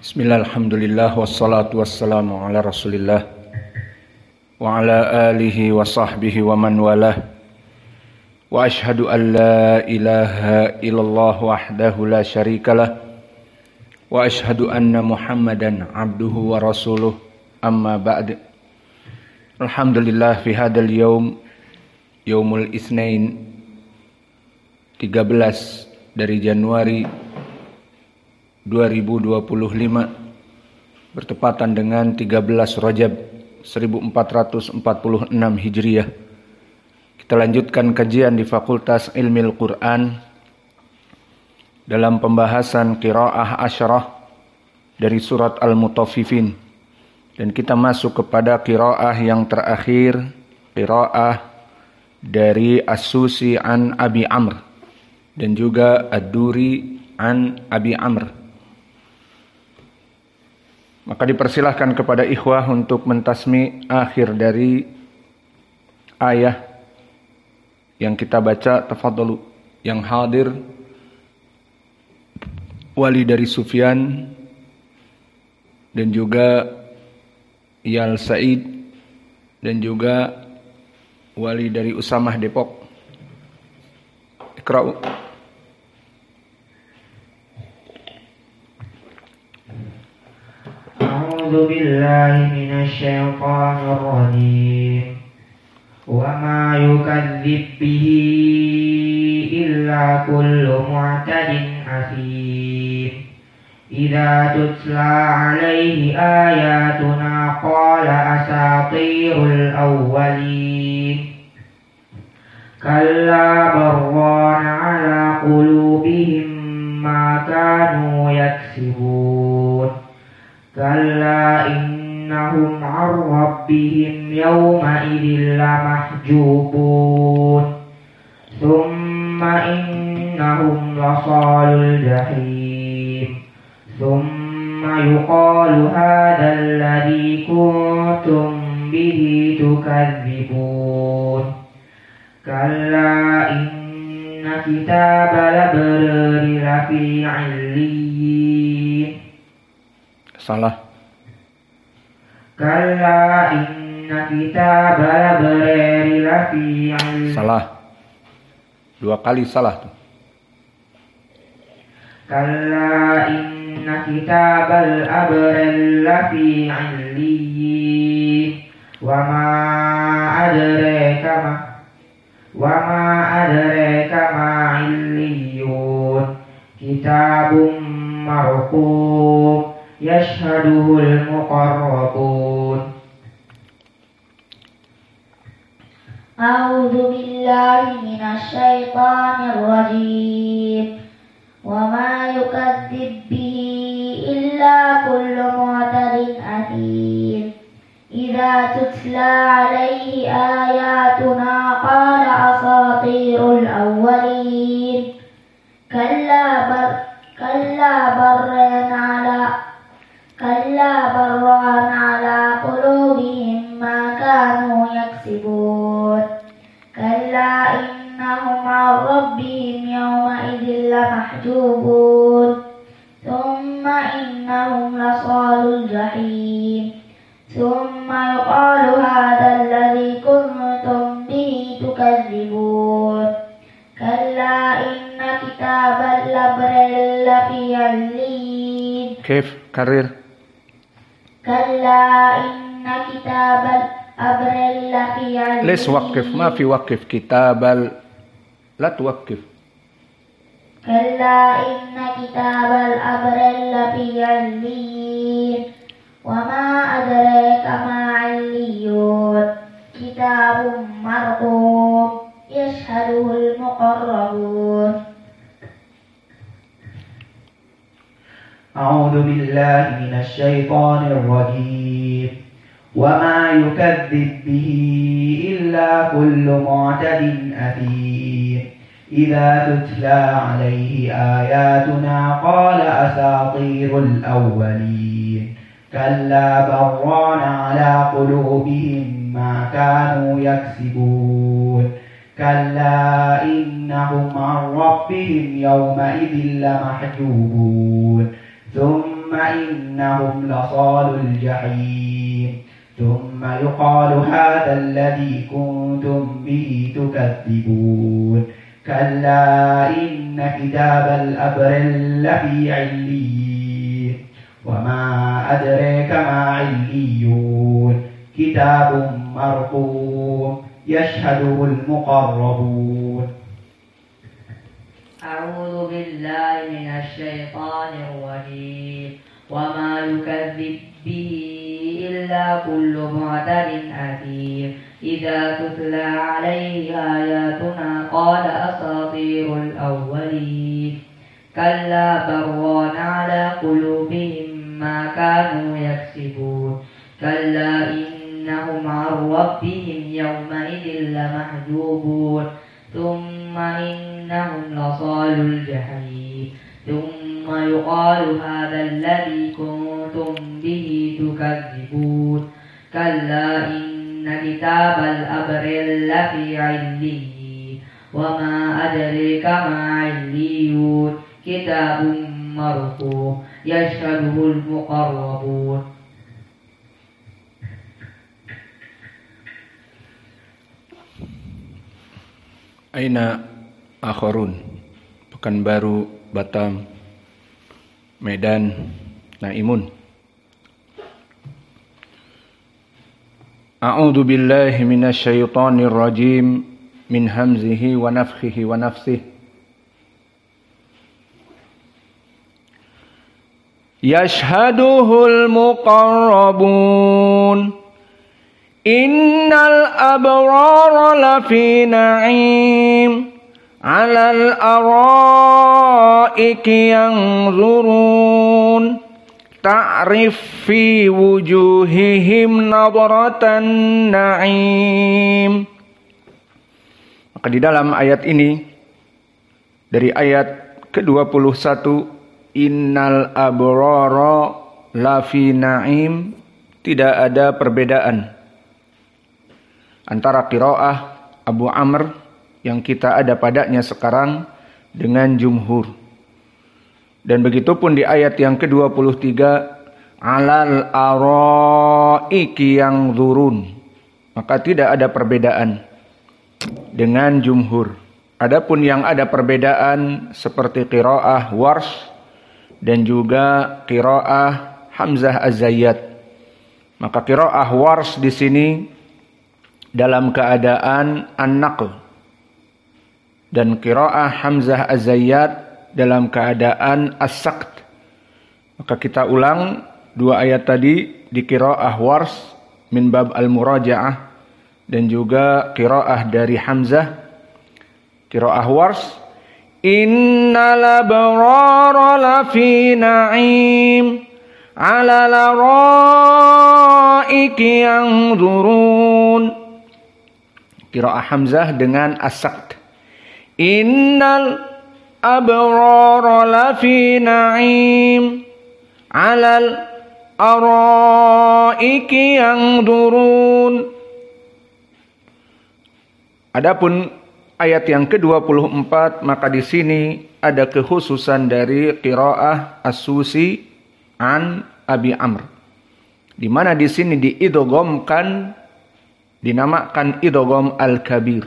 Bismillah, alhamdulillah, wassalatu wassalamu ala rasulillah wa ala alihi wa sahbihi wa man walah wa ashhadu an la ilaha illallah wahdahu la syarikalah wa ashhadu anna muhammadan abduhu wa rasuluh amma ba'd. Alhamdulillah fi hadal yaumul isnain 13 dari Januari 2025 bertepatan dengan 13 Rajab 1446 Hijriah. Kita lanjutkan kajian di Fakultas Ilmil Quran dalam pembahasan qiraah asyarah dari surat Al-Mutaffifin, dan kita masuk kepada qiraah yang terakhir, qiraah dari As-Susi an Abi Amr dan juga Ad-Duri an Abi Amr. Maka dipersilahkan kepada ikhwah untuk mentasmi akhir dari ayat yang kita baca. Tafadhalu. Yang hadir wali dari Sufyan dan juga Yal Said dan juga wali dari Usamah Depok. Iqra'u. أعوذ بالله من الشيطان الرجيم وما يكذب به إلا كل معتد أثيم إذا تتلى عليه آياتنا قال أساطير الأولين كلا بران على قلوبهم ما كانوا يكسبون كلا إنهم عن ربهم يومئذ لمحجوبون ثم إنهم لصال الجحيم ثم يقال هذا الذي كنتم به تكذبون كلا إن كتاب الأبرار لفي عليين. Salah. Kalla inna kitab al-abrari lafi 'illiyin. Salah. Dua kali salah tuh. Kalla inna kitab al-abrari lafi 'illiyin. Wa ma adraka ma 'illiyun. Kitabun marqum yashhaduhul muqarrabun. A'udzu billahi minasy syaithanir rajim. Wa ma yukadzib bihi illa kullu mu'tadin athim. Idza tutla 'alaihi ayatuna qala asatirul awwalin. Kalla barran ala qulubihim ma kanu yaksibun. Kalla innahum 'an rabbihim yawma idzin lamahjubun. Thumma innahum lasalul jahim. Thumma yuqalu hadzal ladzi kuntum bihi tukadzibun. Kalla inna kitabal abrari lafi 'illiyin. Kif karir. Kalla inna kitabal abrari lafi 'illiyin. ليش وقف؟ ما في وقف. كتاب لا توقف. كلا إن كتاب الأبرار لفي عليين وما أدراك ما عليون كتاب مرقوم يشهده المقربون. أعوذ بالله من الشيطان الرجيم وما يكذب به إلا كل معتد أثيم إذا تتلى عليه آياتنا قال أساطير الأولين كلا بران على قلوبهم ما كانوا يكسبون كلا إنهم عن ربهم يومئذ لمحجوبون ثم إنهم لصال الجحيم ثم يقال هذا الذي كنتم به تكذبون كلا إن كتاب الأبرار لفي عليين وما أدريك ما عليون كتاب مرقوم يشهده المقربون أعوذ بالله من الشيطان الرجيم وما يكذب به إلا كل معتد أثيم إذا تتلى عليه آياتنا قال أساطير الأولين كلا بران على قلوبهم ما كانوا يكسبون كلا إنهم عن ربهم يومئذ لمحجوبون ثم إنهم لصال الجحيم ثم يقال هذا الذي كنتم به تكذبون كلا إن كتاب الأبرار لفي عليين وما أدريك ما عليون كتاب مرقوم يشهده المقربون Aina akharun, Pekanbaru, Batam, Medan, Naimun. A'udzu billahi minasy syaithanir rajim min hamzihi wa nafthihi wa nafthihi. Yashhaduhul muqarrabun Innal abrara lafi na'im 'alal araiki yanzurun ta'rif fi wujuhihim nadratan na'im. Maka di dalam ayat ini dari ayat ke-21 innal abrara lafi na'im tidak ada perbedaan antara qiraah Abu Amr yang kita ada padanya sekarang dengan jumhur. Dan begitupun di ayat yang ke-23 alal araiki yang zurun. Maka tidak ada perbedaan dengan jumhur. Adapun yang ada perbedaan seperti qiraah Warsh dan juga qiraah Hamzah Az-Zayyat. Maka qiraah Warsh di sini dalam keadaan an-naql dan qiraah Hamzah Az-Zayyat dalam keadaan as-saqt. Maka kita ulang dua ayat tadi di qiraah Warsh min bab al-muraja'ah dan juga qiraah dari Hamzah. Qiraah Warsh innal abrara lafi na'im 'alal araiki yanzurun. Qiraah Hamzah dengan as-saqt. Innal abrara lafi na'im 'alal araiki yanzurun. Adapun ayat yang ke-24 maka di sini ada kekhususan dari qiraah As-Susi an Abi Amr. Di mana di sini diidghamkan dinamakan idgham al-kabir.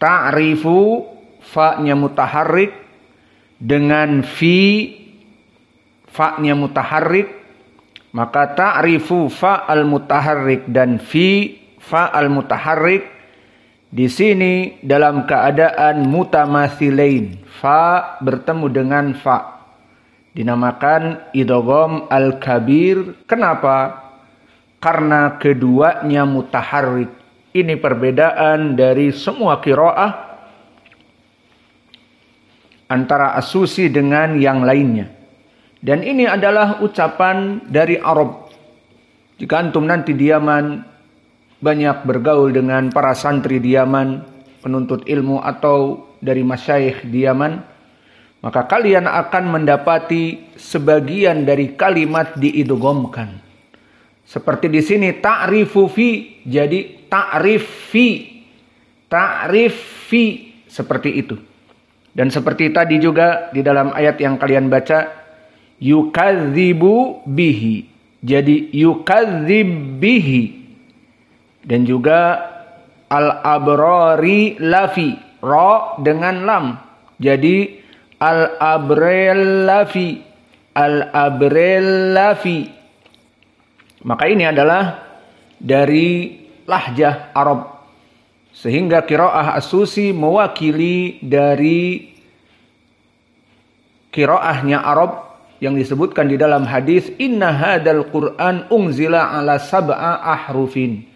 Ta'rifu fa-nya mutaharrik dengan fi fa-nya mutaharrik, maka ta'rifu fa al-mutaharrik dan fi fa al-mutaharrik di sini dalam keadaan mutamatsilain, fa bertemu dengan fa, dinamakan idgham al-kabir. Kenapa? Karena keduanya mutaharrik. Ini perbedaan dari semua qiraah antara As-Susi dengan yang lainnya. Dan ini adalah ucapan dari Arab. Jika antum nanti di Yaman banyak bergaul dengan para santri di Yaman, penuntut ilmu atau dari masyayikh di Yaman, maka kalian akan mendapati sebagian dari kalimat diidghamkan. Seperti di sini ta'rifu fi, jadi ta'rif fi seperti itu. Dan seperti tadi juga di dalam ayat yang kalian baca, yukadzibu bihi. Jadi yukadzib bihi. Dan juga al-abrari lafi, ra dengan lam. Jadi al-abril lafi, al-abril lafi. Maka ini adalah dari lahjah Arab. Sehingga qiraah As-Susi mewakili dari qiraahnya Arab yang disebutkan di dalam hadis inna hadzal Qur'an unzila ala sab'a ahrufin.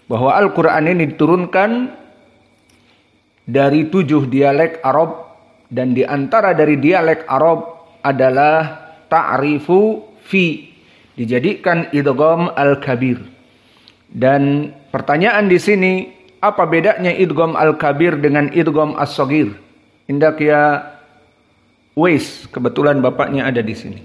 Bahwa Al-Qur'an ini diturunkan dari 7 dialek Arab, dan di antara dari dialek Arab adalah ta'rifu fi, dijadikan idgham al-kabir. Dan pertanyaan di sini, apa bedanya idgham al-kabir dengan idgham as-shaghir? Indak ya Uwais, kebetulan bapaknya ada di sini.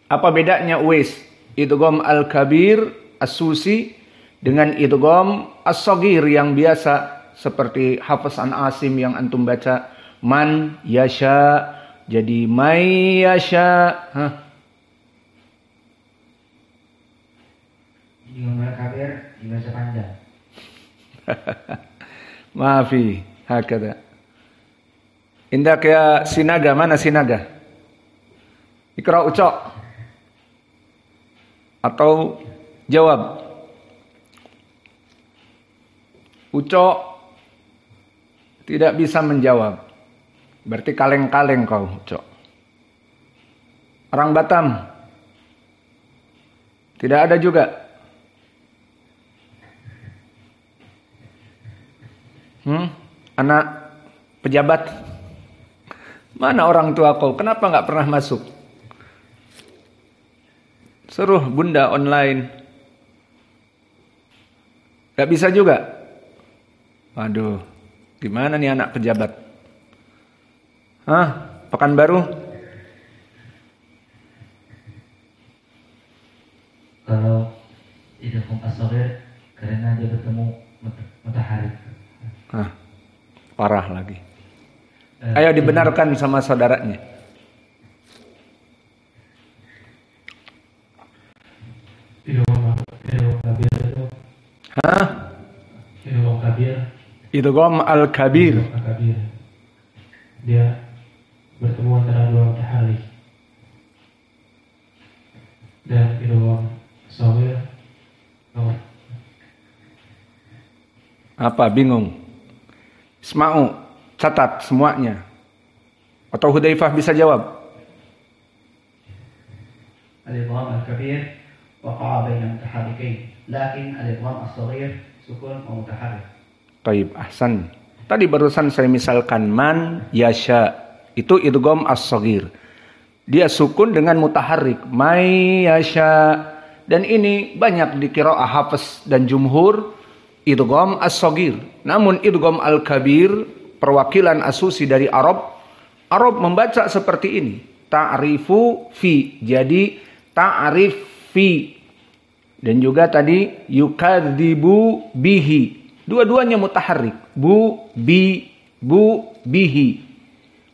Apa bedanya Uwais? Idgham al-kabir as-Susi dengan idgham as-shaghir yang biasa seperti Hafiz an Asim yang antum baca man yasha jadi may yasha. Idgham al-kabir dibaca panjang. Maafi, hakada. Indak ya Sinaga, mana Sinaga? Ikra ucok. Atau jawab. Ucok tidak bisa menjawab. Berarti kaleng-kaleng kau, ucok. Orang Batam. Tidak ada juga. Anak pejabat. Mana orang tua kau? Kenapa nggak pernah masuk? Suruh bunda online. Gak bisa juga. Waduh, gimana nih anak pejabat? Pekanbaru? Kalau idgham as-shaghir karena dia bertemu mutaharrik. Parah lagi. Ayo dibenarkan sama saudaranya. Idgham al-kabir. Dia bertemu antara dua mutaharrik. Dan idgham shaghir. Apa? Bingung? Isma'u, catat semuanya. Atau Hudzaifah bisa jawab. Al-idgham al-kabir waqa'a baina mutaharrikain, lakin al-idgham as-shaghir sukun wa mutaharrik. Taib, ahsan. Tadi barusan saya misalkan man yasha, itu idgham as-shaghir. Dia sukun dengan mutaharrik, may yasha. Dan ini banyak di qiraah Hafiz dan jumhur idgham as-shaghir. Namun idgham al-kabir, perwakilan As-Susi dari Arab membaca seperti ini. Ta'rifu fi. Jadi ta'rif fi. Dan juga tadi yukadzibu bihi. Dua-duanya mutaharrik. Bu bihi.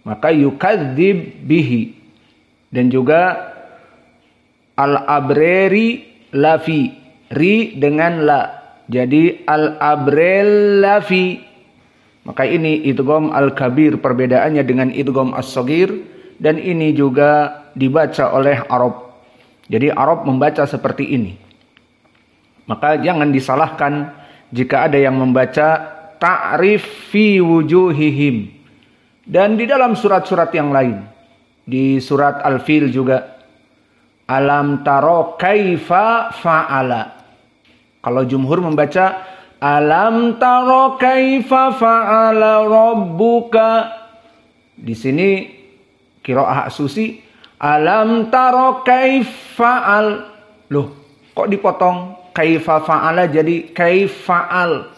Maka yukadzib bihi. Dan juga al-abrari lafi. Ri dengan la. Jadi al-abril lafi. Maka ini idgham al-kabir, perbedaannya dengan idgham as-shaghir. Dan ini juga dibaca oleh Arab. Jadi Arab membaca seperti ini. Maka jangan disalahkan jika ada yang membaca ta'rif fi wujuhihim. Dan di dalam surat-surat yang lain. Di surat Al-Fil juga. Alam taro kaifa fa'ala. Kalau jumhur membaca alam taro kaifa fa'ala rabbuka. Di sini qiraah As-Susi alam taro kaifa'al. Loh, kok dipotong? Kaifa fa'ala jadi kaifa'al.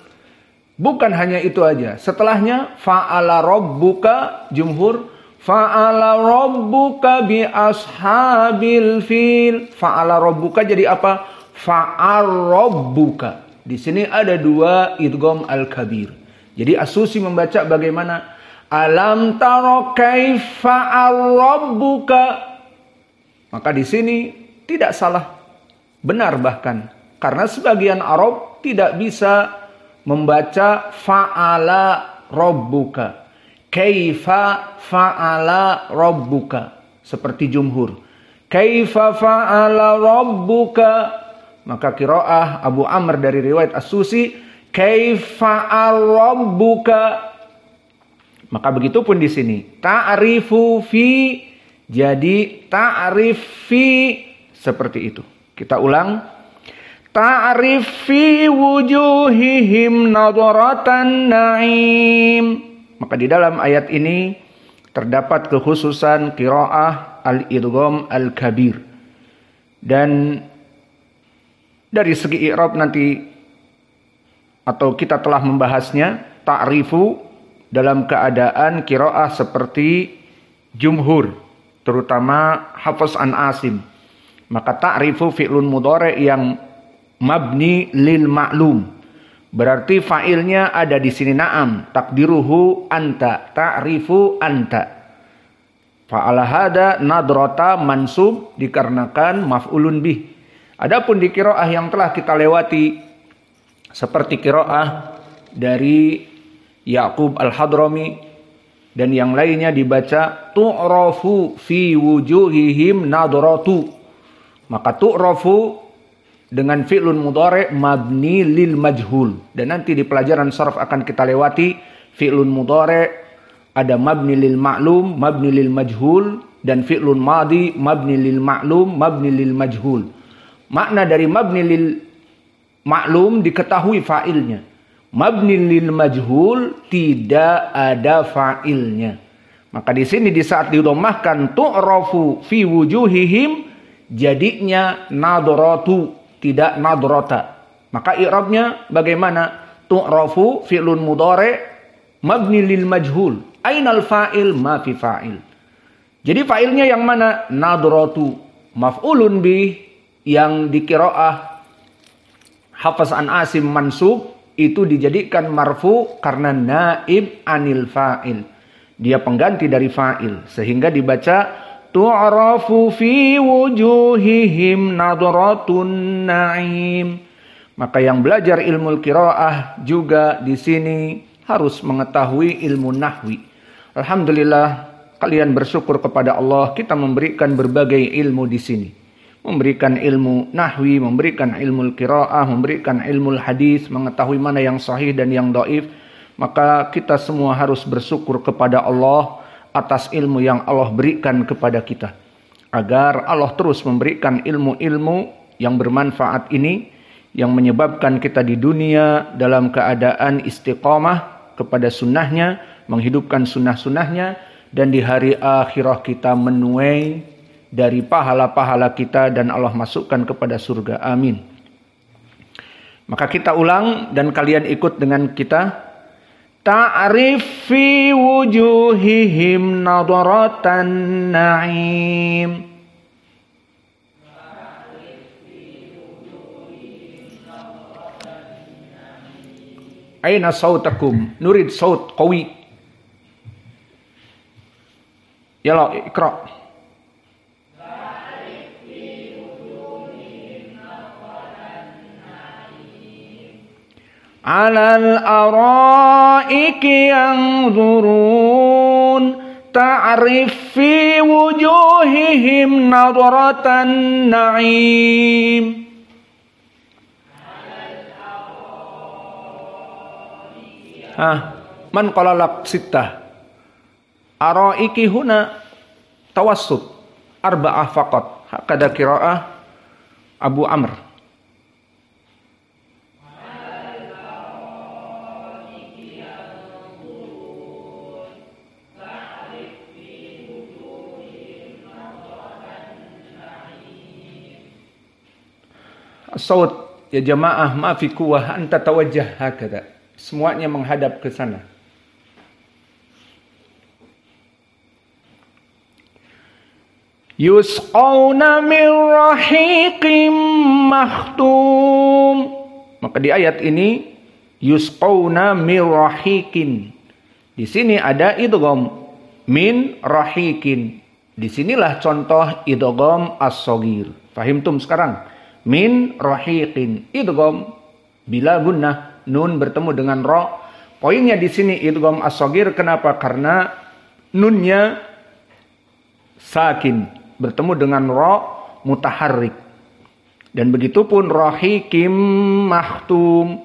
Bukan hanya itu aja. Setelahnya fa'ala rabbuka, jumhur fa'ala rabbuka bi ashabil fil. Fa'ala rabbuka jadi apa? Fa'al rabbuka. Di sini ada dua idgham al-kabir. Jadi As-Susi membaca bagaimana? Alam taro kaifa'al rabbuka. Maka di sini tidak salah, benar bahkan. Karena sebagian Arab tidak bisa membaca fa'ala rabbuka, kaifa fa'ala rabbuka, seperti jumhur. Kaifa fa'ala rabbuka. Maka qiraah Abu Amr dari riwayat As-Susi, kaifa rabbuka. Maka begitu pun di sini. Ta'rifu fi, jadi ta'rif fi, seperti itu. Kita ulang. Ta'rif fi wujuhihim nadratan na'im. Maka di dalam ayat ini terdapat kekhususan qiraah al-idgham al-kabir. Dan dari segi i'rab nanti, atau kita telah membahasnya, ta'rifu dalam keadaan qiraah seperti jumhur, terutama Hafs an Asim. Maka ta'rifu fi'lun mudhari' yang mabni lil ma'lum. Berarti fa'ilnya ada di sini na'am, takdiruhu anta, ta'rifu anta. Fa'ala hada nadrata mansub dikarenakan maf'ulun bih. Adapun di qiraah yang telah kita lewati seperti qiraah dari Ya'qub al-Hadrami dan yang lainnya dibaca tu'rafu fi wujuhihim nadratu. Maka tu'rafu dengan fi'lun mudhari' mabni lil majhul. Dan nanti di pelajaran sharaf akan kita lewati fi'lun mudhari' ada mabni lil ma'lum, mabni lil majhul, dan fi'lun madi mabni lil ma'lum, mabni lil majhul. Makna dari mabni lil ma'lum diketahui fa'ilnya. Mabni lil majhul tidak ada fa'ilnya. Maka di sini di saat didomahkan tu'rafu fi wujuhihim, jadinya nadratu, tidak nadrata. Maka i'rabnya bagaimana? Tu'rafu fi'lun mudhari' mabni lil majhul. Ainal fa'il? Ma fi fa'il. Jadi fa'ilnya yang mana? Nadratu. Maf'ulun bih yang di qiraah Hafs an Asim mansub itu dijadikan marfu karena naib anil fa'il. Dia pengganti dari fa'il. Sehingga dibaca tu'rafu fi wujuhihim nadratun na'im. Maka yang belajar ilmu qiraah juga di sini harus mengetahui ilmu nahwi. Alhamdulillah, kalian bersyukur kepada Allah, kita memberikan berbagai ilmu di sini. Memberikan ilmu nahwi, memberikan ilmu qiraah, memberikan ilmu hadis, mengetahui mana yang sahih dan yang dhaif. Maka kita semua harus bersyukur kepada Allah atas ilmu yang Allah berikan kepada kita. Agar Allah terus memberikan ilmu-ilmu yang bermanfaat ini, yang menyebabkan kita di dunia dalam keadaan istiqamah kepada sunnahnya, menghidupkan sunnah-sunnahnya, dan di hari akhirah kita menuai dari pahala-pahala kita dan Allah masukkan kepada surga. Amin. Maka kita ulang dan kalian ikut dengan kita. Ta'rif fi wujuhihim nadratan na'im. Aina sautakum? Nurid saut qawi. Yalla iqra. Alal araiki yanzurun ta'rif fi wujuhihim nadratan na'im. Man qala lak sittah. Araiki huna tawassut arba'ah faqat. Hakada qiraah Abu Amr. Saud ya jamaah, ma fi quwwah anta tawajjah hakada. Semuanya menghadap ke sana. Yusqawna min rahiqim makhtum. Maka di ayat ini yusqawna min rahiqin. Di sini ada idgham min rahiqin. Disinilah contoh idgham as-shaghir. Fahimtum sekarang? Min rahiqin. Idgham bila gunnah, nun bertemu dengan ra. Poinnya di sini idgham as-shaghir. Kenapa? Karena nunnya sakin bertemu dengan ra mutaharrik. Dan begitupun rahikim mahtum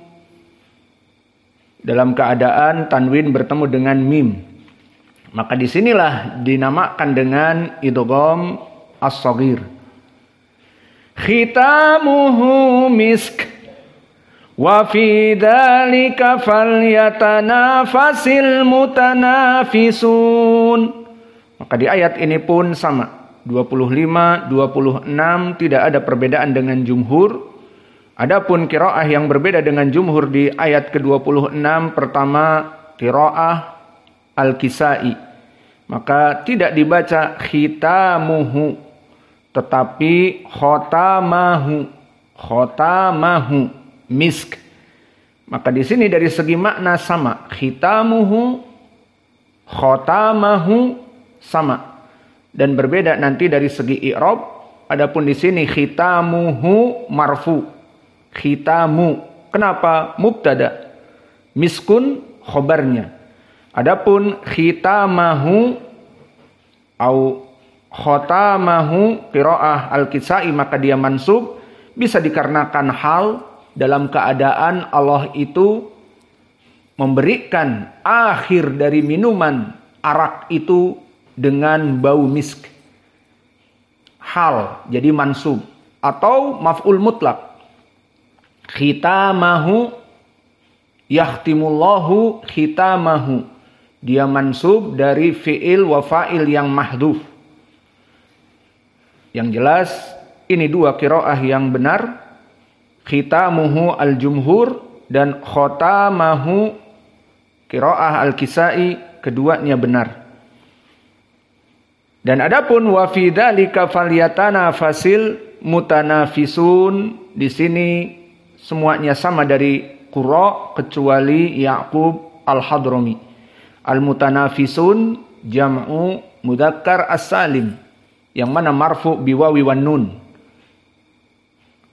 dalam keadaan tanwin bertemu dengan mim. Maka disinilah dinamakan dengan idgham as-shaghir. Khitamuhu misk wa fi dzalika falyatanafasil mutanafisun. Maka di ayat ini pun sama. 25, 26 tidak ada perbedaan dengan jumhur. Adapun qiraah yang berbeda dengan jumhur di ayat ke-26 pertama qiraah Al-Kisai, maka tidak dibaca khitamuhu tetapi khotamahu misk. Maka di sini dari segi makna sama, khitamuhu khotamahu sama, dan berbeda nanti dari segi i'rab. Adapun di sini khitamuhu marfu, khitamu kenapa? Mubtada, miskun khobarnya. Adapun khitamahu au khotamahu qiraah Al-Kisai, maka dia mansub, bisa dikarenakan hal dalam keadaan Allah itu memberikan akhir dari minuman arak itu dengan bau misk. Hal jadi mansub atau maf'ul mutlak. Khitamahu yahtimullahu khitamahu. Dia mansub dari fi'il wa fa'il yang mahdhuf. Yang jelas ini dua qiraah yang benar. Khitamuhu al-jumhur dan khotamahu qiraah Al-Kisai, keduanya benar. Dan adapun wa fi dzalika falyatanafasil mutanafisun, di sini semuanya sama dari qurra kecuali Ya'qub al-Hadrami. Al-mutanafisun jam'u mudzakkar as-salim, yang mana marfu biwawi wan nun.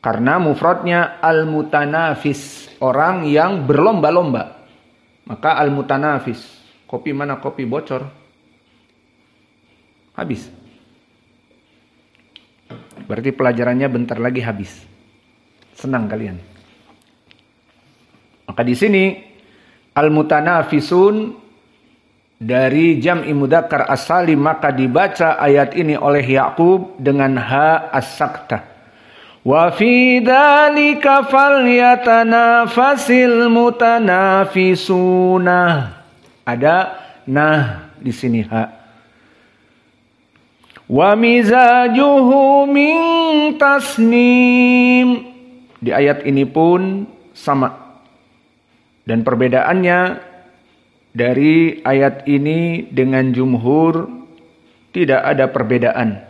Karena mufradnya al-mutanafis, orang yang berlomba-lomba. Maka al-mutanafis. Kopi mana kopi bocor? Habis. Berarti pelajarannya bentar lagi habis. Senang kalian. Maka di sini al-mutanafisun dari jam'i mudzakkar as-salim, maka dibaca ayat ini oleh Ya'qub dengan ha as-saktah. Wa fi dzalika falyatanafasil mutanafisuna. Ada nah di sini ha. Wa mizajuhu min tasnim. Di ayat ini pun sama. Dan perbedaannya dari ayat ini dengan jumhur tidak ada perbedaan.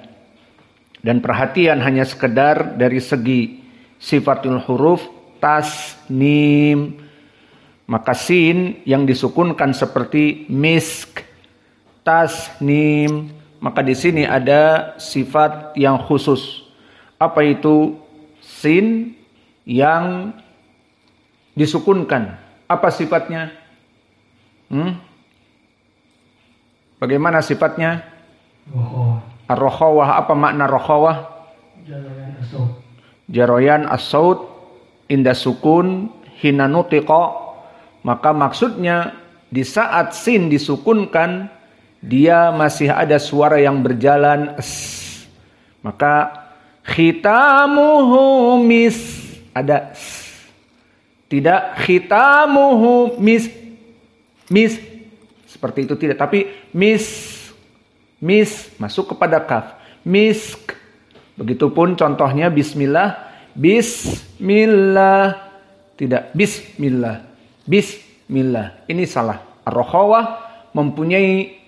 Dan perhatian hanya sekedar dari segi sifatul huruf tasnim. Maka sin yang disukunkan seperti misk, tasnim. Maka di sini ada sifat yang khusus. Apa itu? Sin yang disukunkan. Apa sifatnya? Bagaimana sifatnya? Ar-rokhawah. Apa makna rokhawah? Jaroyan as-saut inda sukun hina nutiqa. Maka maksudnya di saat sin disukunkan, dia masih ada suara yang berjalan. Maka khitamuhu mis, ada tidak khitamuhu mis seperti itu, tidak, tapi mis masuk kepada kaf, misk. Begitupun contohnya bismillah, tidak bismillah. Ini salah. Ar-rokhawah mempunyai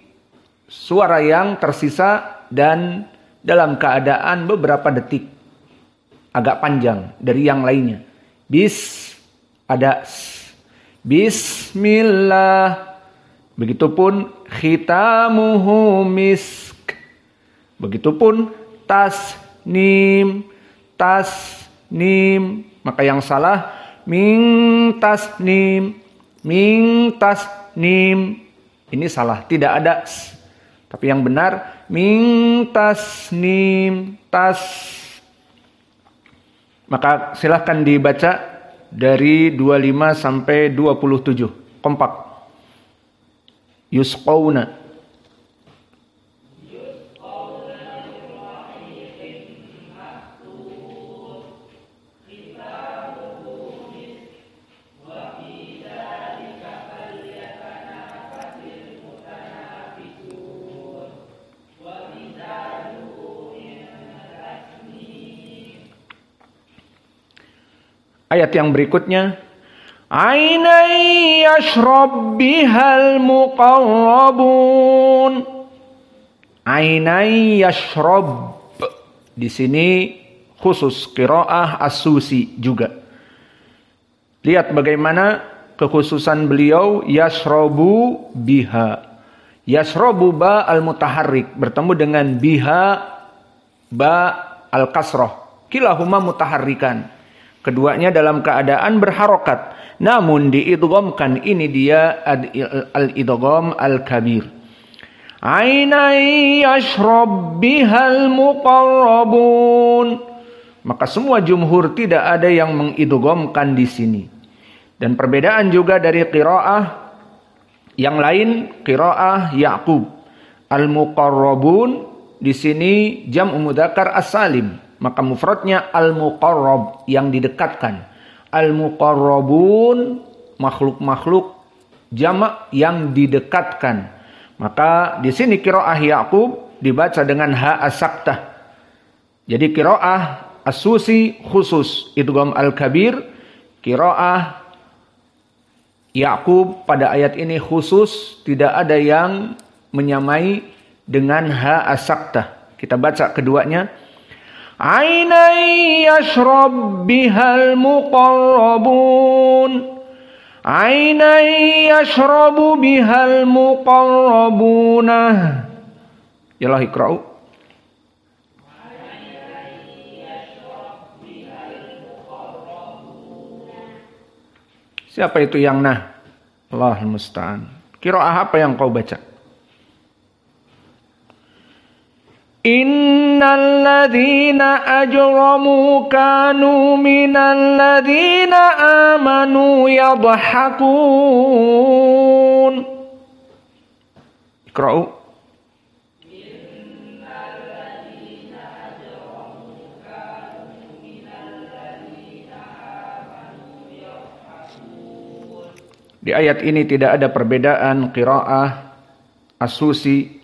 suara yang tersisa dan dalam keadaan beberapa detik agak panjang dari yang lainnya. Ada bismillah. Begitupun khitamuhu misk. Begitupun tasnim, tasnim. Maka yang salah min tasnim, min tasnim. Ini salah, tidak ada s. Tapi yang benar min tasnim, tas. Maka silahkan dibaca dari 25 sampai 27. Kompak. Yusqawna. Ayat yang berikutnya, Ainai yashrab bihal muqarrabun. Ainai yashrab. Di sini khusus qiraah as-Susi juga. Lihat bagaimana kekhususan beliau, yashrabu biha. Yashrabu ba al-mutaharrik bertemu dengan biha ba al-kasrah. Kilahuma mutaharrikan. Keduanya dalam keadaan berharokat. Namun diidghamkan, ini dia al-idgham al-kabir. Ainai yashrab bihal muqarrabun. Maka semua jumhur tidak ada yang mengidghamkan di sini. Dan perbedaan juga dari qiraah yang lain, qiraah Ya'qub. Al-muqarrabun di sini jam'u mudzakkar as-salim. Maka mufradnya al-muqarrab, yang didekatkan. Al-muqarrabun, makhluk-makhluk jamak yang didekatkan. Maka di sini qiraah Ya'qub dibaca dengan ha as-saktah. Jadi qiraah as-Susi khusus idgham al-kabir, qiraah Ya'qub pada ayat ini khusus, tidak ada yang menyamai dengan ha as-saktah. Kita baca keduanya. Ainai yashrab bihal muqarrabun. Ainai yashrabu bihal muqarrabuna. Yalah ikra'u. Siapa itu yang nah? Allahul musta'an. Qiraah apa yang kau baca? Innal ladzina ajramu kanu minal ladzina amanu yadhakun. Iqra'u. Di ayat ini tidak ada perbedaan qiraah as-Susi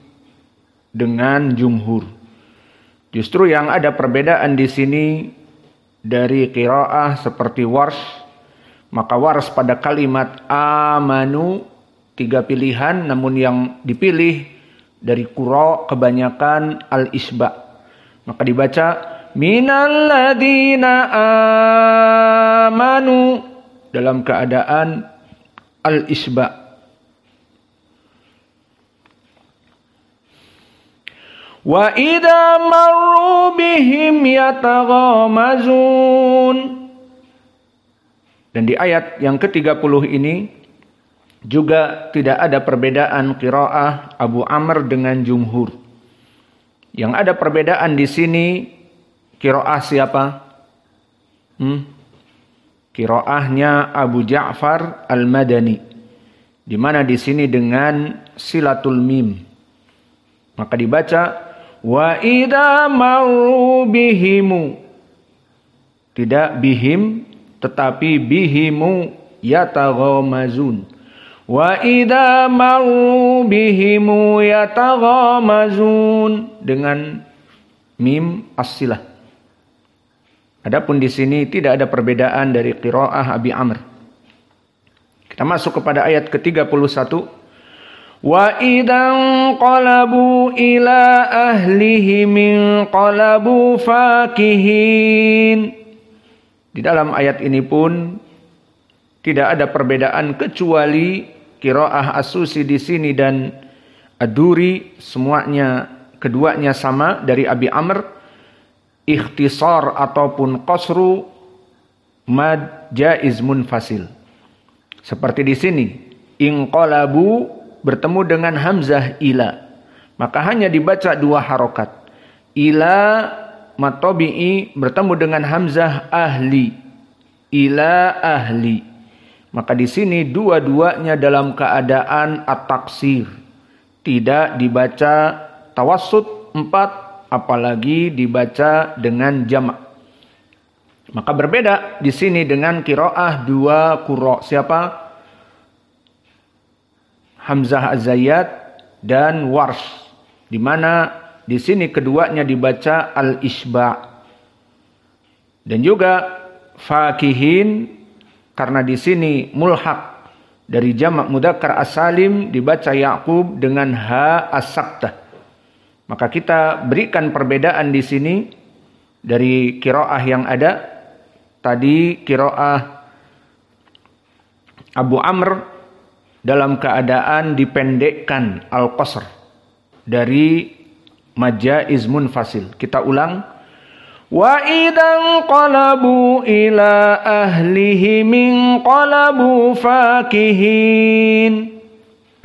dengan jumhur. Justru yang ada perbedaan di sini dari qiraah seperti Warsh. Maka Warsh pada kalimat amanu 3 pilihan, namun yang dipilih dari qura kebanyakan al-isba. Maka dibaca minal ladzina amanu dalam keadaan al-isba. Wa idza marru bihim yataghamazun. Dan di ayat yang ke-30 ini juga tidak ada perbedaan qiraah Abu Amr dengan jumhur. Yang ada perbedaan di sini qiraah siapa? Qiraahnya Abu Ja'far Al-Madani. Di mana di sini dengan silatul mim. Maka dibaca wa idza marru bihimu. Tidak bihim, tetapi bihimu yataghamazun. Wa idza marru bihimu yataghamazun dengan mim as-silah. Adapun di sini tidak ada perbedaan dari qiraah Abi Amr. Kita masuk kepada ayat ke-31. Wa idan qalabu ila ahlihim qalabu fakihin. Di dalam ayat ini pun tidak ada perbedaan kecuali qiraah as-Susi di sini dan ad-Duri semuanya keduanya sama dari Abi Amr, ikhtisar ataupun qasru mad jaiz munfasil. Seperti di sini, inqalabu bertemu dengan hamzah ila, maka hanya dibaca 2 harokat. Ila matobi'i bertemu dengan hamzah ahli, ila ahli. Maka di sini dua-duanya dalam keadaan at-taksir, tidak dibaca tawassut 4, apalagi dibaca dengan jamak. Maka berbeda di sini dengan qiraah 2 qurra. Siapa? Hamzah Az-Zayyat dan Warsh. Di mana di sini keduanya dibaca al-isba'. Dan juga fakihin, karena di sini mulhaq dari jamak mudzakkar as-salim dibaca Yaqub dengan ha as-saktah. Maka kita berikan perbedaan di sini dari qiraah yang ada. Tadi qiraah Abu Amr dalam keadaan dipendekkan al-qasr dari majaiz munfasil. Kita ulang. Wa idan qalabu ila ahlihim qalabu fakihin.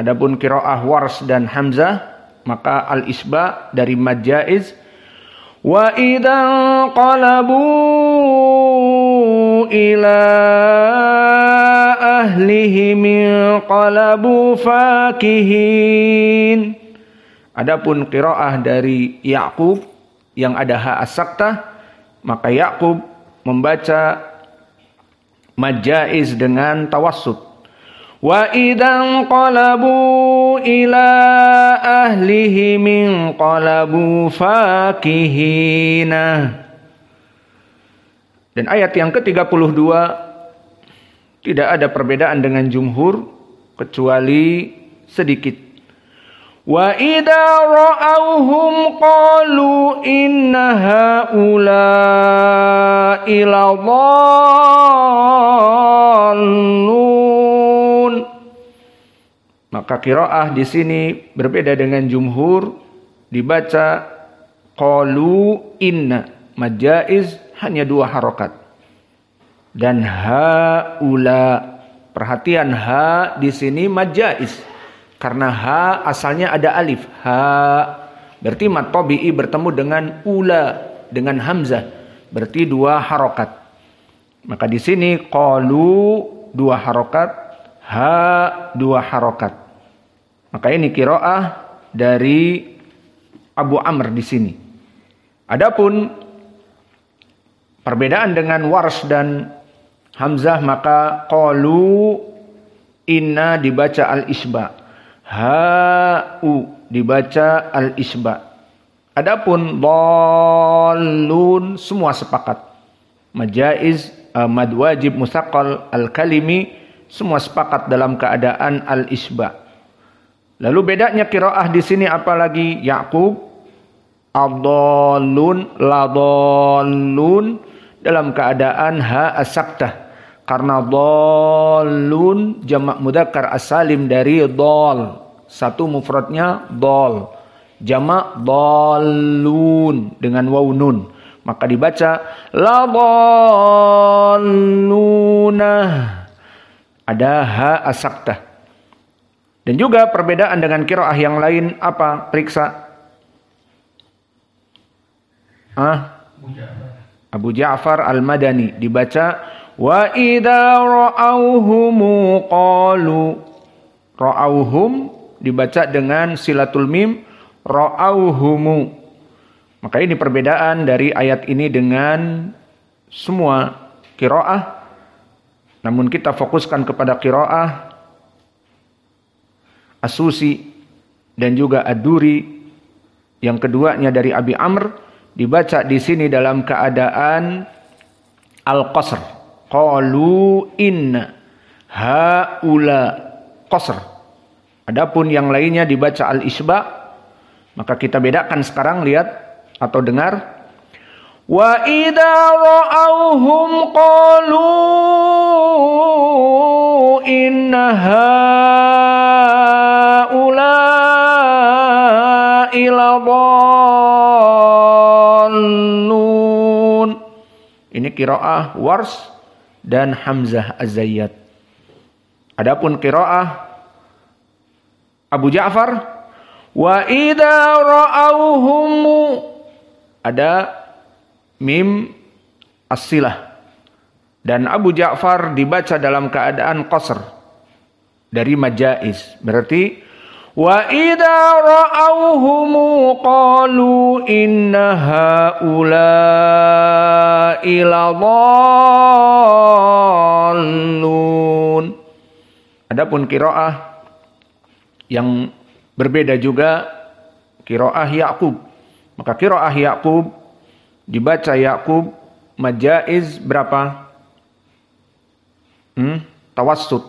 Adapun qiraah Warsh dan Hamzah, maka al-isba dari majaiz. Wa idan qalabu ila ahlihim qalabu fakihin. Adapun qiraah dari Yaqub yang ada ha as-saktah, maka Yaqub membaca majaiz dengan tawassut. Wa idan qalabu ila ahlihim qalabu fakihina. Dan ayat yang ke-32 tidak ada perbedaan dengan jumhur kecuali sedikit. Wa idza ra'awhum qalu inna haula'i ladallun. Maka qiraah di sini berbeda dengan jumhur, dibaca qalu inna, majaiz hanya 2 harokat. Dan haula, perhatian ha di sini majaiz, karena ha asalnya ada alif. Ha berarti mad tabi'i bertemu dengan ula dengan hamzah, berarti 2 harokat. Maka di sini qalu 2 harokat, ha 2 harokat. Maka ini qiraah dari Abu Amr di sini. Adapun perbedaan dengan Warsh dan Hamzah, maka qalu inna dibaca al-isba, ha'u dibaca al-isba. Adapun dhallun semua sepakat. Majaiz, mad wajib musaqqal al-kalimi semua sepakat dalam keadaan al-isba. Lalu bedanya qiraah di sini apalagi? Yaqub ad-dhallun ladallun dalam keadaan ha as-saktah. Karena dhallun jamak mudzakkar as-salim dari dhal. Satu mufradnya dhal. Jamak dhallun dengan waw nun. Maka dibaca ladalluna. Ada ha as-saktah. Dan juga perbedaan dengan qiraah yang lain apa? Periksa. Abu Ja'far Al-Madani dibaca wa idza ra'awhum qalu. Ra'awhum dibaca dengan silatul mim ra'awhum. Maka ini perbedaan dari ayat ini dengan semua qiraah. Namun kita fokuskan kepada qiraah As-Susi dan juga Ad-Duri. Yang keduanya dari Abi Amr dibaca di sini dalam keadaan al-qasr. Qalu inna haula qasr. Adapun yang lainnya dibaca al-isba. Maka kita bedakan sekarang, lihat atau dengar. Wa idza ra'awhum qalu inna haula ila Ini qiraah Wars dan Hamzah Az-Zayyat. Adapun qiraah Abu Ja'far, wa idza ra'awhum, ada mim as-silah. Dan Abu Ja'far dibaca dalam keadaan qasr dari majaiz. Berarti wa idza ra'awhum qalu inna haula'i ladallun. Adapun qiraah yang berbeda juga, qiraah Ya'qub. Maka qiraah Ya'qub dibaca Ya'qub majaiz berapa? Tawassut.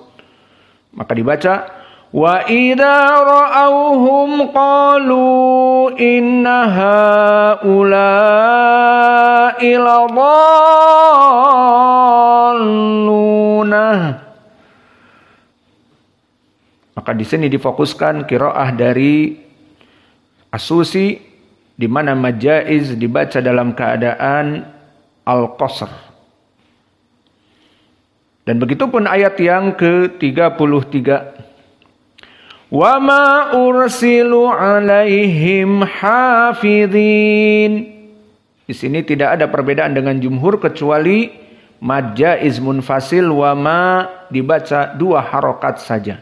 Maka dibaca wa idza ra'awhum qalu inna haula'i ladalluna. Maka di sini difokuskan qiraah dari As-Susi, di mana majaiz dibaca dalam keadaan al-qasr. Dan begitu pun ayat yang ke-33. Wa ma ursilu alaihim hafidhin. Di sini tidak ada perbedaan dengan jumhur kecuali majaiz munfasil wa ma dibaca 2 harokat saja.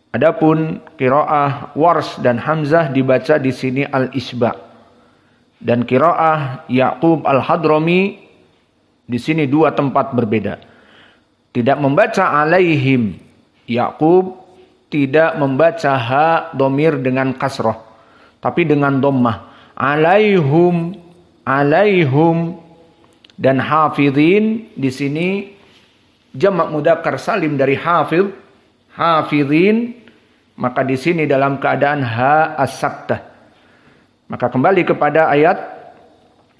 Adapun qiraah Wars dan Hamzah dibaca di sini al-isba. Dan qiraah Ya'qub al-Hadrami di sini 2 tempat berbeda. Tidak membaca alaihim. Ya'qub tidak membaca ha domir dengan kasroh, tapi dengan dhammah. Alaihum, alaihum. Dan hafidhin di sini jamak mudzakkar salim dari hafidh, hafidhin. Maka di sini dalam keadaan ha as-saktah. Maka kembali kepada ayat,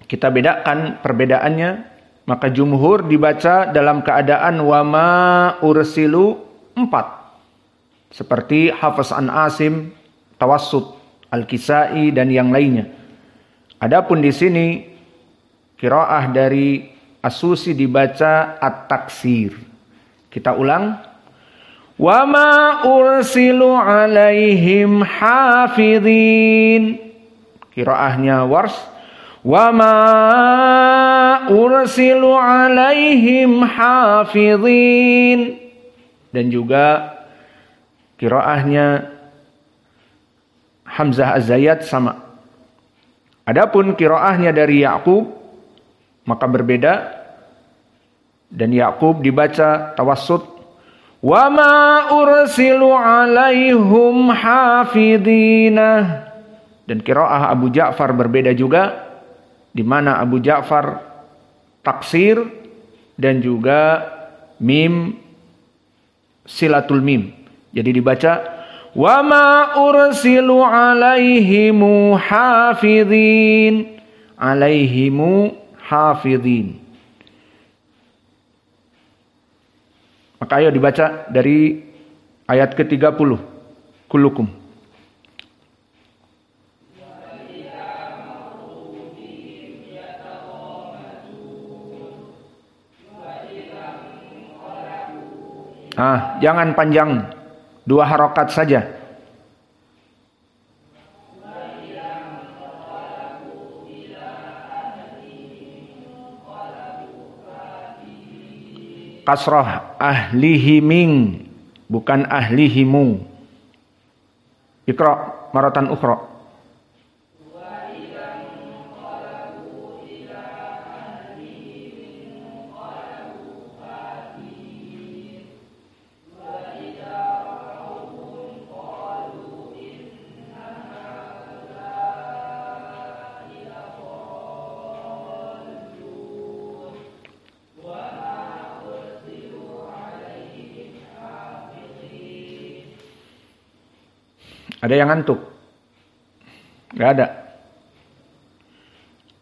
kita bedakan perbedaannya. Maka jumhur dibaca dalam keadaan wa ma ursilu 4. Seperti Hafiz an Asim, Tawassut, Al-Kisai dan yang lainnya. Adapun di sini qiraah dari As-Susi dibaca at-taksir. Kita ulang. Wa ma ursilu alaihim hafidhin. Qiraahnya Wars. Wa ma ursilu alaihim hafidhin. Dan juga qiraahnya Hamzah Az-Zayyat sama. Adapun qiraahnya dari Ya'qub maka berbeda. Dan Ya'qub dibaca tawassut. Wa ma ursilu alaihim hafidhina. Dan qiraah Abu Ja'far berbeda juga, di mana Abu Ja'far taksir dan juga mim silatul mim. Jadi dibaca wa ma ursilu alaihimu hafidhin, alaihimu hafidhin. Maka ayo dibaca dari ayat ke-30. Kullukum. Jangan panjang, 2 harokat saja. Kasrah ahlihiming, bukan ahlihimu. Iqra maratan ukhra. Ada yang ngantuk? Gak ada.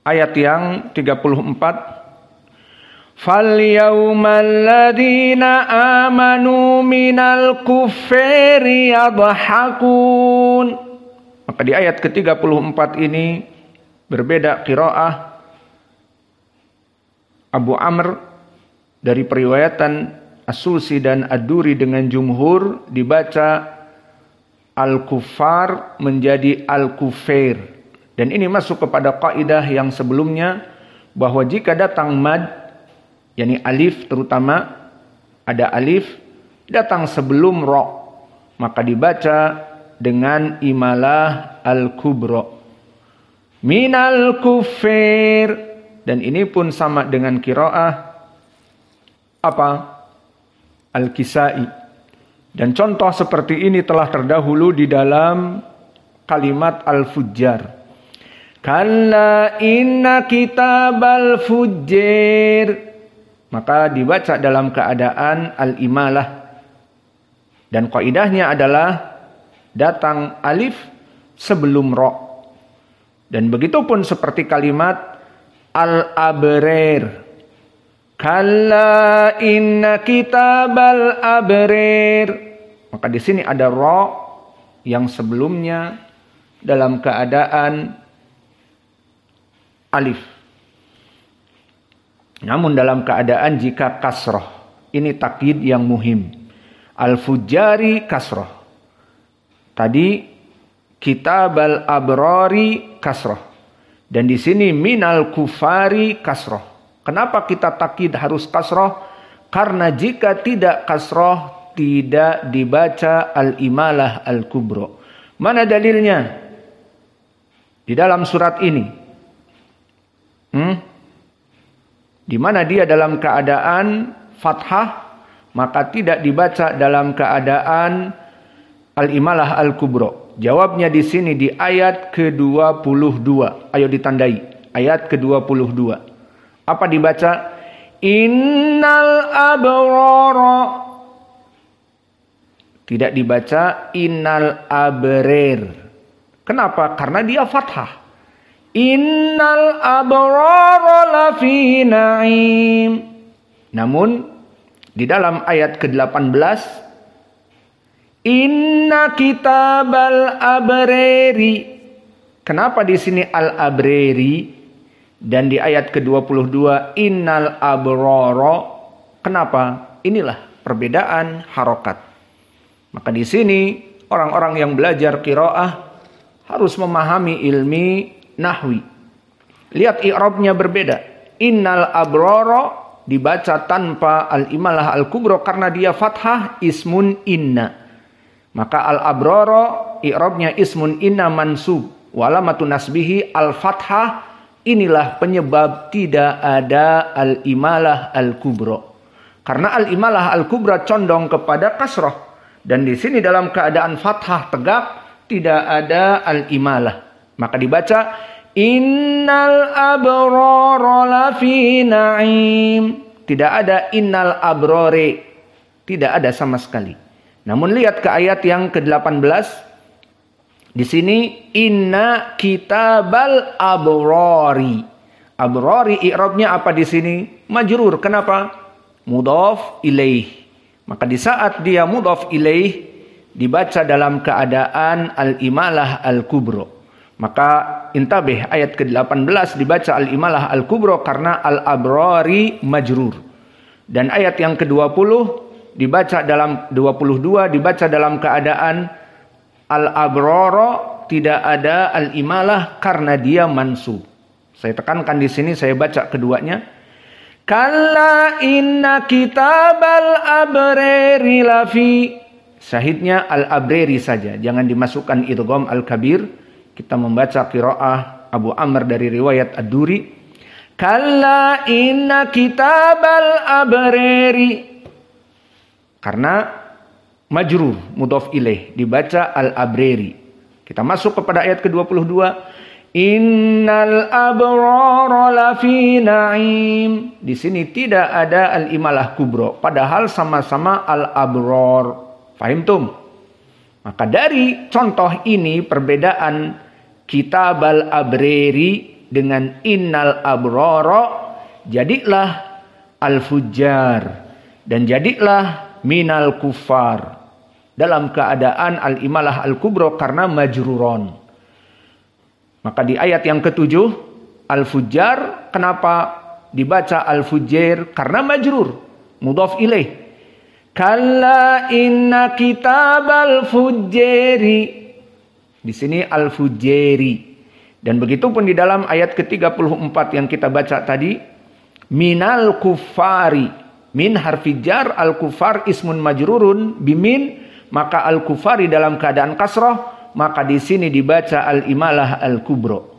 Ayat yang 34. Falyawmal ladzina amanu minal kuffari yadhakun. Maka di ayat ke-34 ini berbeda qiraah Abu Amr dari periwayatan As-Susi dan Ad-Duri dengan jumhur dibaca al-kuffar menjadi al-kufair. Dan ini masuk kepada kaidah yang sebelumnya bahwa jika datang mad, yakni alif terutama ada alif datang sebelum ra, maka dibaca dengan imalah al-kubra. Minal kufair. Dan ini pun sama dengan qiraah apa? Al-Kisai. Dan contoh seperti ini telah terdahulu di dalam kalimat al-fujjar. Kalla inna kitabal fujjar. Maka dibaca dalam keadaan al-imalah. Dan kaidahnya adalah datang alif sebelum ra. Dan begitu pun seperti kalimat al-abrar. Kalla inna kitabal abrar. Maka di sini ada ra yang sebelumnya dalam keadaan alif. Namun dalam keadaan jika kasrah. Ini takyid yang muhim. Al-fujjari kasrah. Tadi kitabal abrari kasrah. Dan di sini minal kufari kasroh. Kenapa kita takkid harus kasroh? Karena jika tidak kasroh, tidak dibaca al-imalah al-kubro. Mana dalilnya? Di dalam surat ini. Di mana dia dalam keadaan fathah, maka tidak dibaca dalam keadaan al-imalah al-kubro. Jawabnya di sini di ayat ke-22. Ayo ditandai. Ayat ke-22. Apa dibaca? Innal abrara. Tidak dibaca innal abrar. Kenapa? Karena dia fathah. Innal abrara lafi na'im. Namun di dalam ayat ke-18 Inna kitabal abrari. Kenapa di sini al-abrari dan di ayat ke-22 innal abrara? Kenapa? Inilah perbedaan harokat. Maka di sini orang-orang yang belajar qiraah harus memahami ilmi nahwi. Lihat i'rabnya berbeda. Innal abrara dibaca tanpa al-imalah al-kubra karena dia fathah ismun inna. Maka al-abrara i'rabnya ismun inna mansub. Walamatun nasbihi al-fathah. Inilah penyebab tidak ada al-imalah al-kubra. Karena al-imalah al-kubra condong kepada kasrah. Dan di sini dalam keadaan fathah tegak tidak ada al-imalah. Maka dibaca innal abrara lafi na'im. Tidak ada innal abrari. Tidak ada sama sekali. Namun lihat ke ayat yang ke-18. Di sini inna kitabal abrari. Abrari i'rabnya apa di sini? Majrur. Kenapa? Mudhaf ilaih. Maka di saat dia mudhaf ilaih dibaca dalam keadaan al-imalah al-kubra. Maka intabih ayat ke-18 dibaca al-imalah al-kubra karena al-abrari majrur. Dan ayat yang ke-20 dibaca dalam 22 dibaca dalam keadaan al-abrara tidak ada al-imalah karena dia mansub. Saya tekankan di sini, saya baca keduanya. Kalla inna kitabal abrari lafi. Syahidnya al-abrari saja, jangan dimasukkan idgham al-kabir. Kita membaca qiraah Abu Amr dari riwayat Ad-Duri. Kalla inna kitabal abrari. Karena majrur, mudhaf ilaih, dibaca al-abrari. Kita masuk kepada ayat ke-22. Innal abrara lafi na'im. Di sini tidak ada al-imalah kubra, padahal sama-sama al-abrar. Fahim tum? Maka dari contoh ini perbedaan kitab al-abrari dengan innal abrara, jadilah al-fujjar dan jadilah minal kufar dalam keadaan al-imalah al-kubra karena majruron. Maka di ayat yang ke-7 al-fujjar kenapa dibaca al-fujjair karena majrur, mudhaf ilaih. Kalla inna kitabal fujjari. Di sini al-fujjari. Dan begitu pun di dalam ayat ke-34 yang kita baca tadi, minal kufari. Min harfi jar, al-kufar ismun majrurun bimin, maka al-kufari dalam keadaan kasrah, maka di sini dibaca al-imalah al-kubro.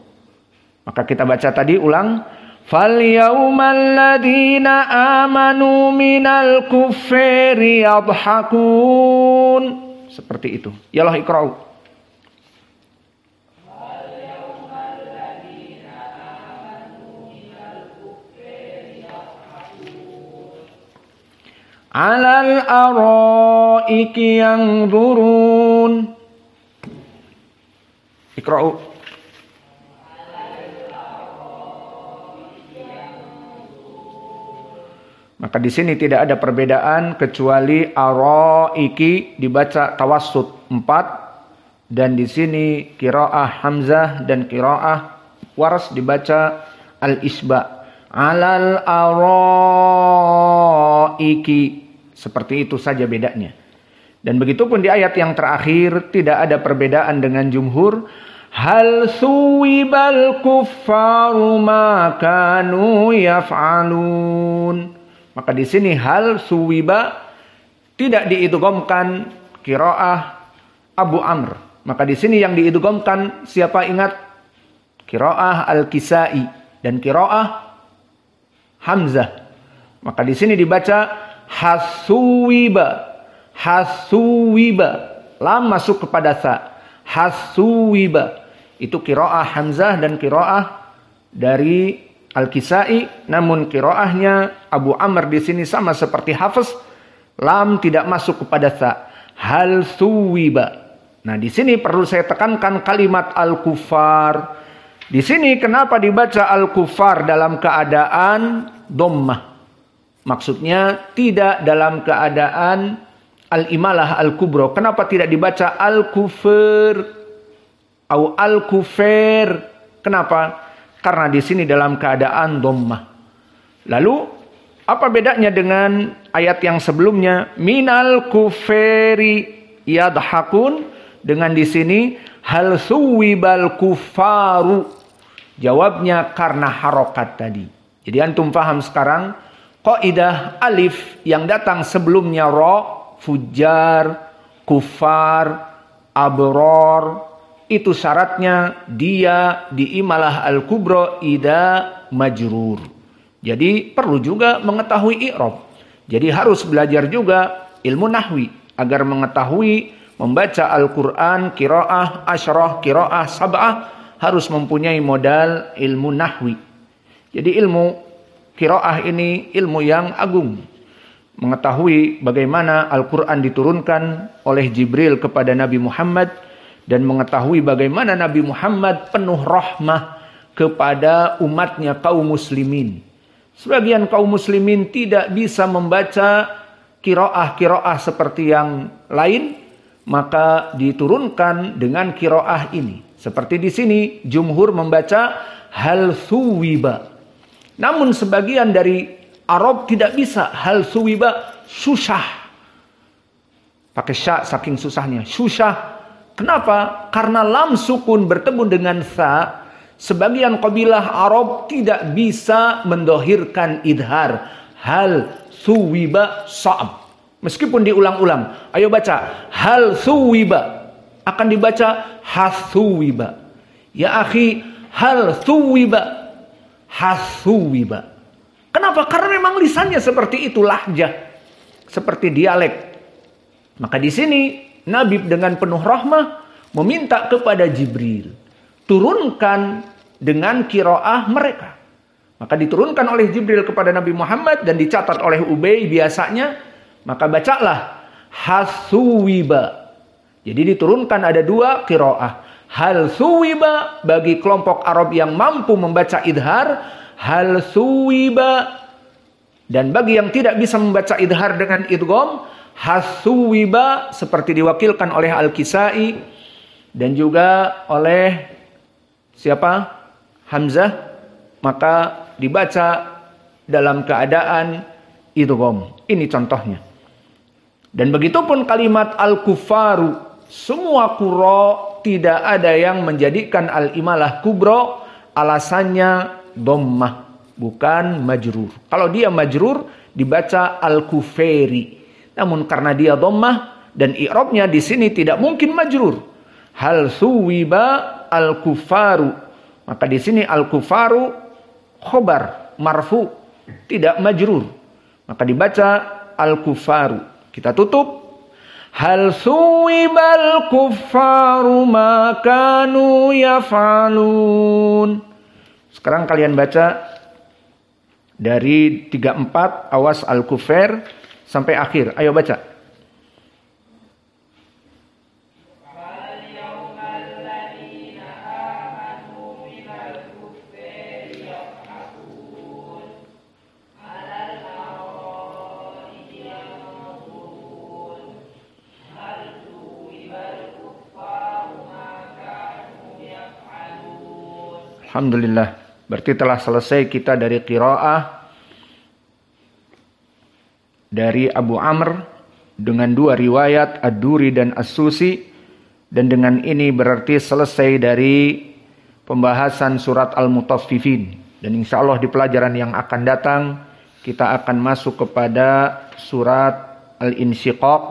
Maka kita baca tadi ulang, fal yaumal ladzina amanu minal kuffari yadhakun. Seperti itu. Yalah iqra'u. Alal araiki yanzurun. Iqra'u. Maka di sini tidak ada perbedaan kecuali araiki dibaca tawassut 4 dan di sini qiraah Hamzah dan qiraah Waras dibaca al-isba. Alal araiki. Seperti itu saja bedanya. Dan begitu pun di ayat yang terakhir tidak ada perbedaan dengan jumhur. Hal suwibal kuffaru ma kanu yaf'alun. Maka di sini hal suwiba tidak diidghamkan qiraah Abu Amr. Maka di sini yang diidghamkan siapa ingat? Qiraah Al-Kisai dan qiraah Hamzah. Maka di sini dibaca hasuwiba. Hasuwiba. Lam masuk kepada sa. Hasuwiba. Itu qiraah Hamzah dan qiraah dari Al-Kisai. Namun qiraahnya Abu Amr di sini sama seperti Hafiz. Lam tidak masuk kepada sa. Hal suwiba. Nah, di sini perlu saya tekankan kalimat al-kufar. Di sini kenapa dibaca al-kufar dalam keadaan dhammah? Maksudnya tidak dalam keadaan al-imalah al-kubro. Kenapa tidak dibaca al-kufur atau al-kufir? Kenapa? Karena di sini dalam keadaan dhammah. Lalu apa bedanya dengan ayat yang sebelumnya? Minal kuferi yadhakun. Dengan di sini hal suwibal kufaru. Jawabnya karena harokat tadi. Jadi antum paham sekarang kaidah alif yang datang sebelumnya ra, fujar, kufar, abror, itu syaratnya dia diimalah al-kubro ida majrur. Jadi perlu juga mengetahui i'rab. Jadi harus belajar juga ilmu nahwi agar mengetahui membaca Al-Quran, qiraah asyrah, qiraah sab'ah harus mempunyai modal ilmu nahwi. Jadi ilmu qiraah ini ilmu yang agung. Mengetahui bagaimana Al-Quran diturunkan oleh Jibril kepada Nabi Muhammad dan mengetahui bagaimana Nabi Muhammad penuh rahmah kepada umatnya kaum muslimin. Sebagian kaum muslimin tidak bisa membaca qiraah seperti yang lain, maka diturunkan dengan qiraah ini. Seperti di sini jumhur membaca hal suwiba. Namun sebagian dari Arab tidak bisa hal suwiba susah. Pakai sya saking susahnya. Susah. Kenapa? Karena lam sukun bertemu dengan sa. Sebagian kabilah Arab tidak bisa mendohirkan idhar. Hal suwiba sa'ab. Meskipun diulang-ulang. Ayo baca. Hal suwiba. Akan dibaca hasuwiba. Ya akhi, hal suwiba. Hasuwiba. Kenapa? Karena memang lisannya seperti itu, lahjah. Seperti dialek. Maka di sini Nabi dengan penuh rahmah meminta kepada Jibril. Turunkan dengan qiraah mereka. Maka diturunkan oleh Jibril kepada Nabi Muhammad dan dicatat oleh Ubay biasanya. Maka bacalah hasuwiba. Jadi diturunkan ada dua qiraah. Hal suwiba bagi kelompok Arab yang mampu membaca idhar. Hal suwiba. Dan bagi yang tidak bisa membaca idhar dengan idgham. Hasuwiba seperti diwakilkan oleh Al-Kisai. Dan juga oleh siapa? Hamzah. Maka dibaca dalam keadaan idgham. Ini contohnya. Dan begitupun kalimat al-kufaru. Semua qurra tidak ada yang menjadikan al-imalah kubra alasannya dhammah, bukan majrur. Kalau dia majrur dibaca al-kuferi. Namun karena dia dhammah dan i'rabnya di sini tidak mungkin majrur. Hal suwiba al-kufaru. Maka di sini al-kufaru khobar marfu, tidak majrur. Maka dibaca al-kufaru. Kita tutup. Hal suwibal kuffaru ma kanu yaf'alun. Sekarang kalian baca dari 34 awas al-kufar sampai akhir. Ayo baca. Alhamdulillah. Berarti telah selesai kita dari qiraah dari Abu Amr dengan dua riwayat Ad-Duri dan As-Susi. Dan dengan ini berarti selesai dari pembahasan surat Al-Mutaffifin. Dan insya Allah di pelajaran yang akan datang kita akan masuk kepada surat Al-Insyiqaq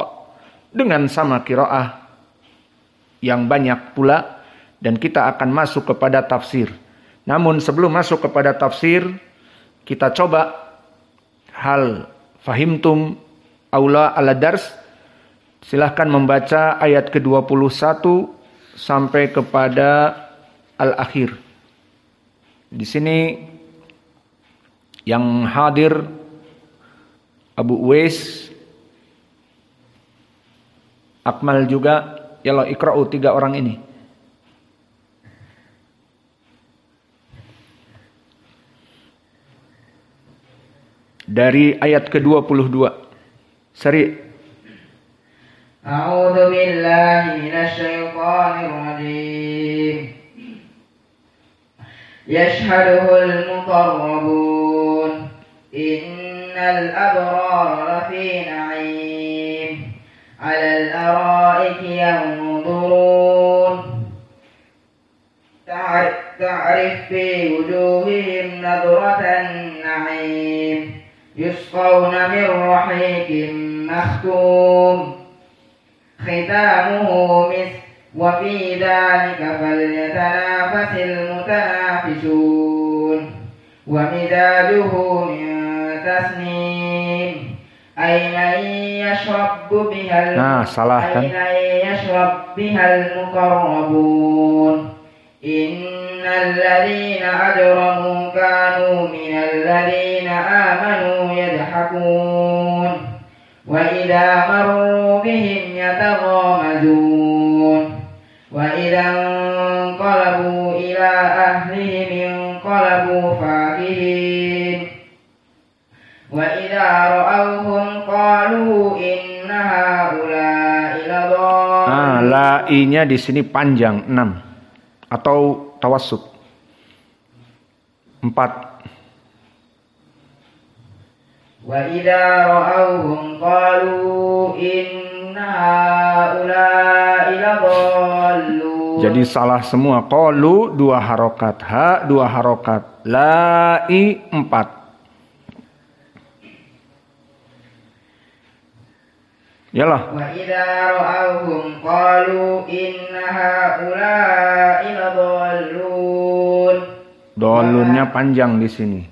dengan sama qiraah yang banyak pula. Dan kita akan masuk kepada tafsir. Namun sebelum masuk kepada tafsir, kita coba hal fahimtum aula ala dars. Silahkan membaca ayat ke-21 sampai kepada al-akhir. Di sini yang hadir Abu Uwais, Akmal juga. Yalla ikra'u 3 orang ini. Dari ayat ke-22. Sari. A'udzu billahi minasy syaithanir rajim. Yashhaduhul muqarrabun. Innal abrara lafi na'im. 'Alal ara'iki yanzurun. Ta'rif fi wujuhihim nadratan na'im. يسقون من رحيق مختوم ختامه مسك وفي ذلك فليتنافس المتنافسون ومزاجه من تسنيم عينا يشرب بها المقربون إن الذين أجرموا كانوا من الذين آمنوا يضحكون وإذا مروا بهم يتغامزون وإذا انقلبوا إلى أهلهم انقلبوا فاكهين وإذا رأوهم قالوا إن هؤلاء لضالون. La-nya di sini panjang 6 atau tawassut 4. Wa idza ra'awhum qalu inna haula'i ladallun. Jadi salah semua. Qalu 2 harokat, ha 2 harokat, la'i 4. Yalah. Wa idza ra'awhum qalu inna haula'i ladallun. Dolunnya panjang di sini.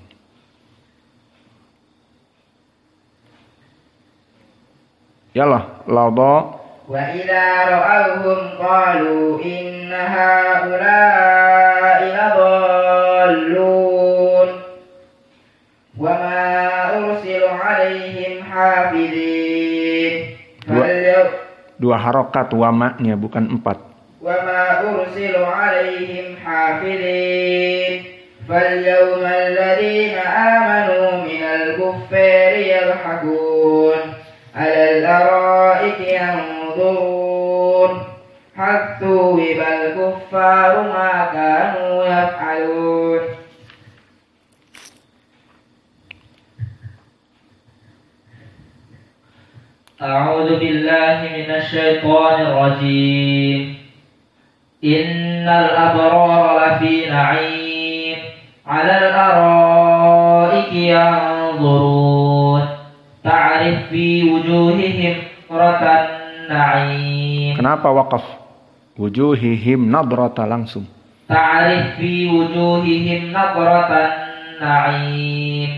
Yalah, lada. Wa idza ra'awhum qalu inna haula'i ladallun. Wa ma ursilu 'alaihim hafizin. 2 harokat wama-nya bukan 4. Wa ma ursilu 'alaihim hafizin. فاليوم الذين آمنوا من الكفار يضحكون على الأرائك ينظرون هل ثوب الكفار ما كانوا يفعلون. أعوذ بالله من الشيطان الرجيم إن الأبرار لفي نعيم على الأرائك ينظرون تعرف في وجوههم نضرة النعيم. Kenapa waqaf? Wujuhihim nadrata langsung. تعرف في وجوههم نضرة النعيم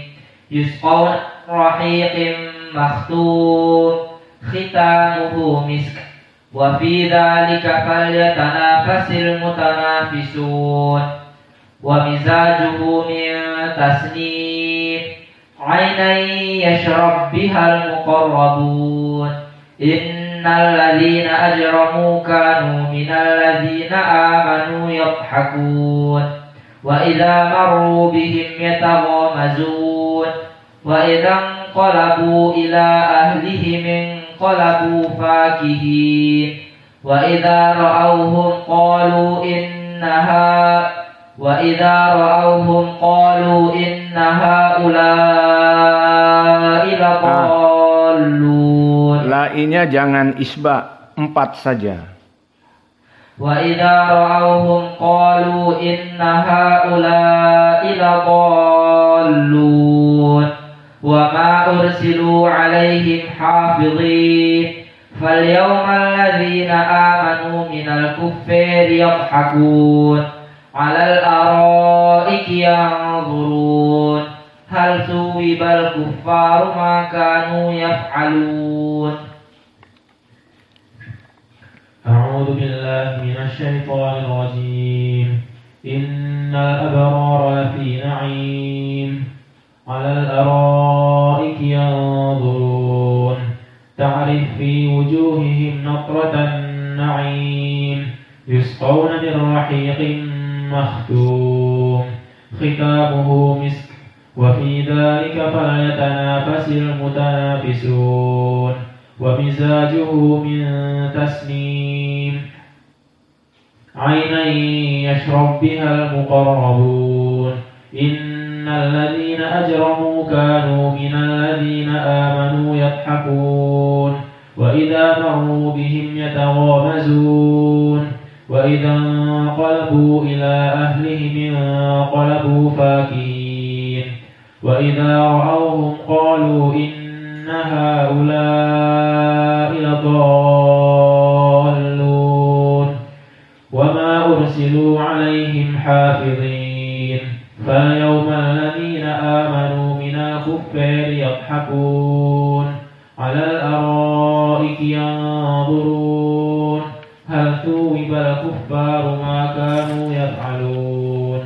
يسقون رحيق مختوم ختامه مسك وفي ذلك فليتنافس المتنافسون ومزاجه من تسنيم عينا يشرب بها المقربون إن الذين أجرموا كانوا من الذين آمنوا يضحكون وإذا مروا بهم يتغامزون وإذا انقلبوا إلى أهلهم انقلبوا فاكهين وإذا رأوهم قالوا إن هؤلاء لضالون. La-nya jangan isba, 4 saja. وإذا رأوهم قالوا إن هؤلاء لضالون وما أرسلوا عليهم حافظين فاليوم الذين آمنوا من الكفار يضحكون على الأرائك ينظرون هل ثوب الكفار ما كانوا يفعلون. أعوذ بالله من الشيطان الرجيم إن الأبرار لفي نعيم على الأرائك ينظرون تعرف في وجوههم نضرة النعيم يسقون من رحيق مختوم ختامه مسك وفي ذلك فليتنافس المتنافسون ومزاجه من تسنيم عينا يشرب بها المقربون إن الذين أجرموا كانوا من الذين آمنوا يضحكون وإذا مروا بهم يتغامزون وإذا انقلبوا إلى أهلهم انقلبوا فاكهين وإذا رأوهم قالوا إن هؤلاء لضالون وما أرسلوا عليهم حافظين فاليوم الذين آمنوا من الكفار يضحكون على الأرائك ينظرون هل ثوب الكفار ما كانوا يفعلون.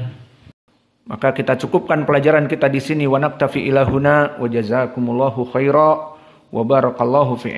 Maka kita cukupkan pelajaran kita di sini. Wa naktafi ilahuna wa jazakumullahu khaira wa barakallahu fi